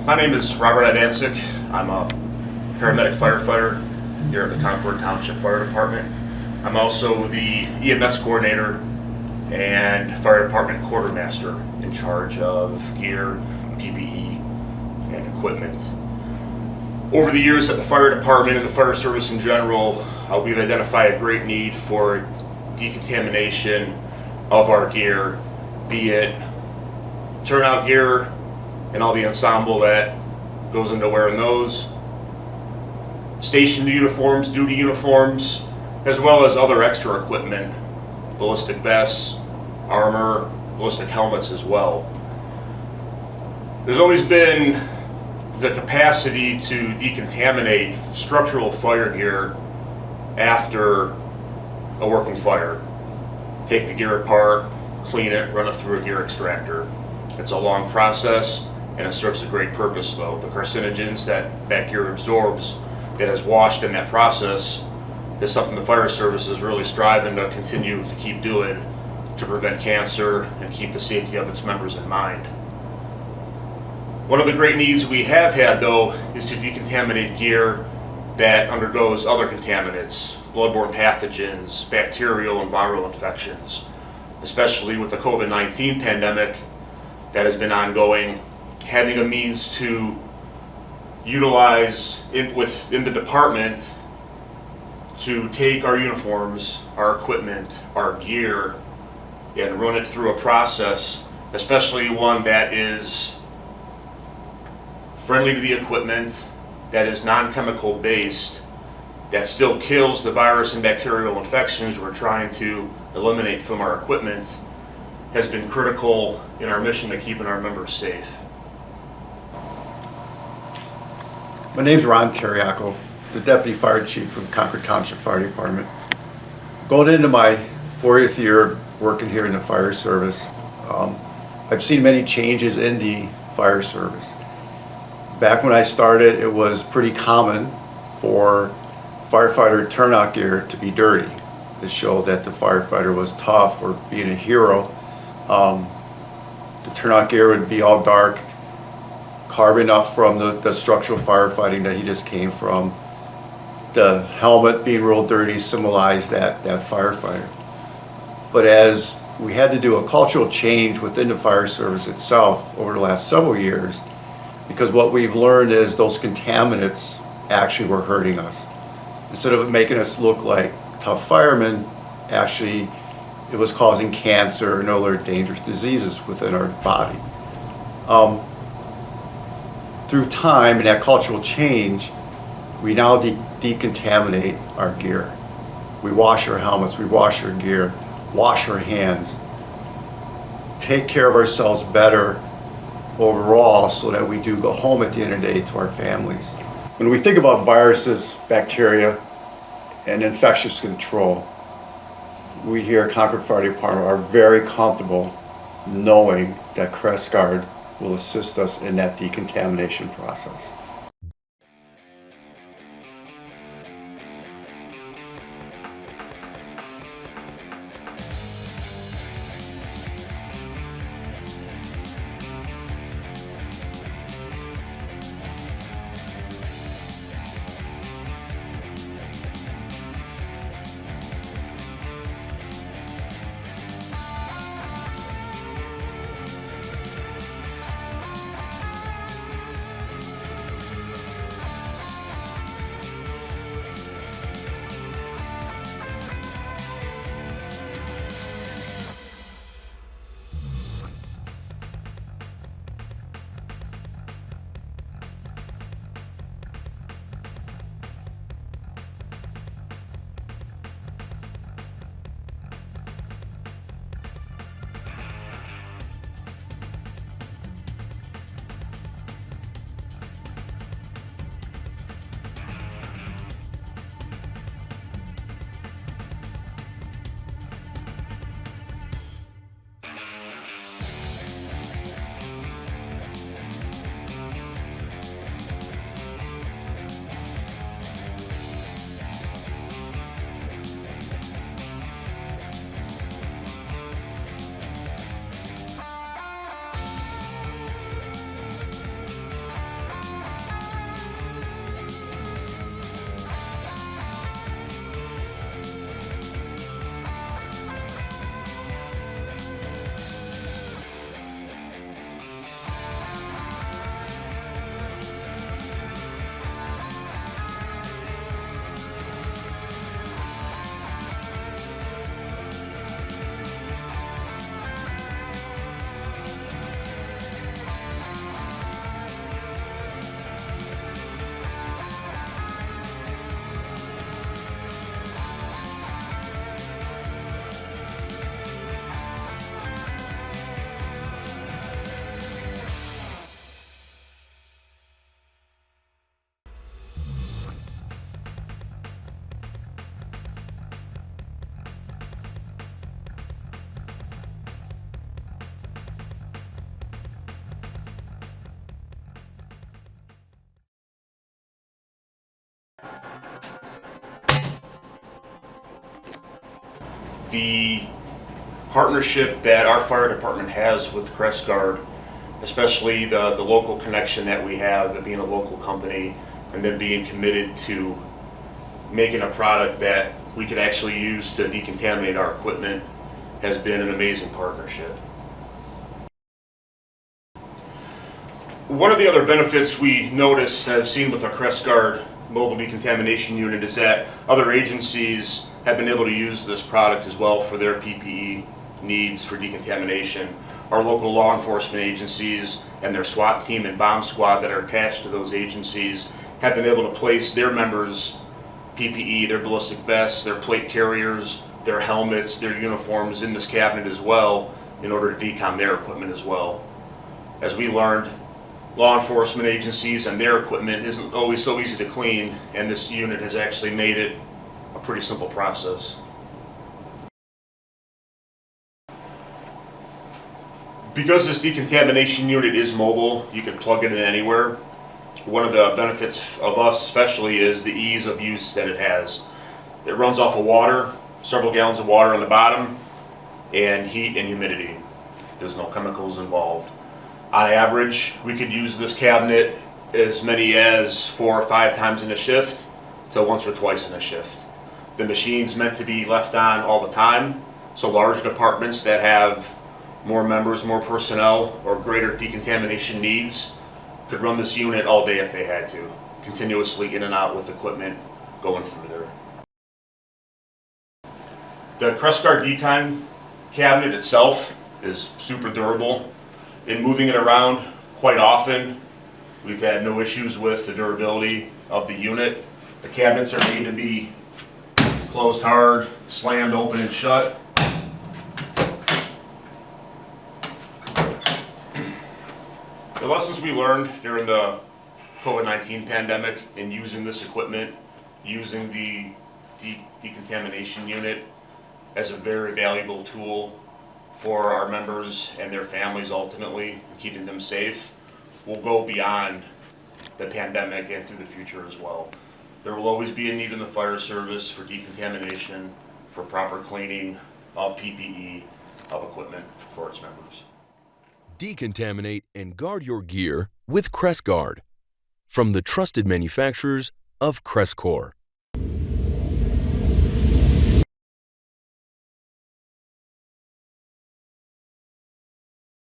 My name is Robert Adancic. I'm a paramedic firefighter here at the Concord Township Fire Department. I'm also the EMS coordinator and fire department quartermaster in charge of gear, PPE, and equipment. Over the years at the fire department and the fire service in general, we've identified a great need for decontamination of our gear, be it turnout gear and all the ensemble that goes into wearing those, station uniforms, duty uniforms, as well as other extra equipment, ballistic vests, armor, ballistic helmets as well. There's always been the capacity to decontaminate structural fire gear after a working fire. Take the gear apart, clean it, run it through a gear extractor. It's a long process and it serves a great purpose though. The carcinogens that gear absorbs that is washed in that process is something the fire service is really striving to continue to keep doing to prevent cancer and keep the safety of its members in mind. One of the great needs we have had though is to decontaminate gear that undergoes other contaminants, bloodborne pathogens, bacterial and viral infections, especially with the COVID-19 pandemic that has been ongoing. Having a means to utilize within the department to take our uniforms, our equipment, our gear, and run it through a process, especially one that is friendly to the equipment, that is non-chemical based, that still kills the virus and bacterial infections we're trying to eliminate from our equipment, has been critical in our mission to keeping our members safe. My name's Ron Terriaco, the Deputy Fire Chief from Concord Township Fire Department. Going into my 40th year working here in the fire service, I've seen many changes in the fire service. Back when I started, it was pretty common for firefighter turnout gear to be dirty to show that the firefighter was tough or being a hero. The turnout gear would be all dark, carbon up from the structural firefighting that he just came from. The helmet being real dirty symbolized that firefighter. But as we had to do a cultural change within the fire service itself over the last several years, because what we've learned is those contaminants actually were hurting us. Instead of making us look like tough firemen, actually it was causing cancer and other dangerous diseases within our body. Through time and that cultural change, we now decontaminate our gear. We wash our helmets, we wash our gear, wash our hands, take care of ourselves better overall so that we do go home at the end of the day to our families. When we think about viruses, bacteria, and infectious control, we here at Concord Fire Department are very comfortable knowing that Cres Guard will assist us in that decontamination process. the partnership that our fire department has with Cres Guard, especially the local connection that we have, being a local company, and then being committed to making a product that we could actually use to decontaminate our equipment, has been an amazing partnership. One of the other benefits we noticed, I've seen with our Cres Guard mobile decontamination unit, is that other agencies have been able to use this product as well for their PPE needs for decontamination. Our local law enforcement agencies and their SWAT team and bomb squad that are attached to those agencies have been able to place their members' PPE, their ballistic vests, their plate carriers, their helmets, their uniforms in this cabinet as well, in order to decom their equipment as well. As we learned, law enforcement agencies and their equipment isn't always so easy to clean, and this unit has actually made it a pretty simple process. Because this decontamination unit is mobile, you can plug it in anywhere. One of the benefits of us especially is the ease of use that it has. It runs off of water, several gallons of water on the bottom, and heat and humidity. There's no chemicals involved. On average, we could use this cabinet as many as 4 or 5 times in a shift to once or twice in a shift. The machine's meant to be left on all the time, so large departments that have more members, more personnel, or greater decontamination needs could run this unit all day if they had to, continuously in and out with equipment going through there. The Cres Guard decon cabinet itself is super durable. In moving it around quite often, we've had no issues with the durability of the unit. The cabinets are made to be closed hard, slammed open and shut. The lessons we learned during the COVID-19 pandemic in using this equipment, using the decontamination unit as a very valuable tool for our members and their families ultimately, and keeping them safe, will go beyond the pandemic and through the future as well. There will always be a need in the fire service for decontamination, for proper cleaning of PPE, of equipment for its members. Decontaminate and guard your gear with Cres Guard from the trusted manufacturers of Cres Guard.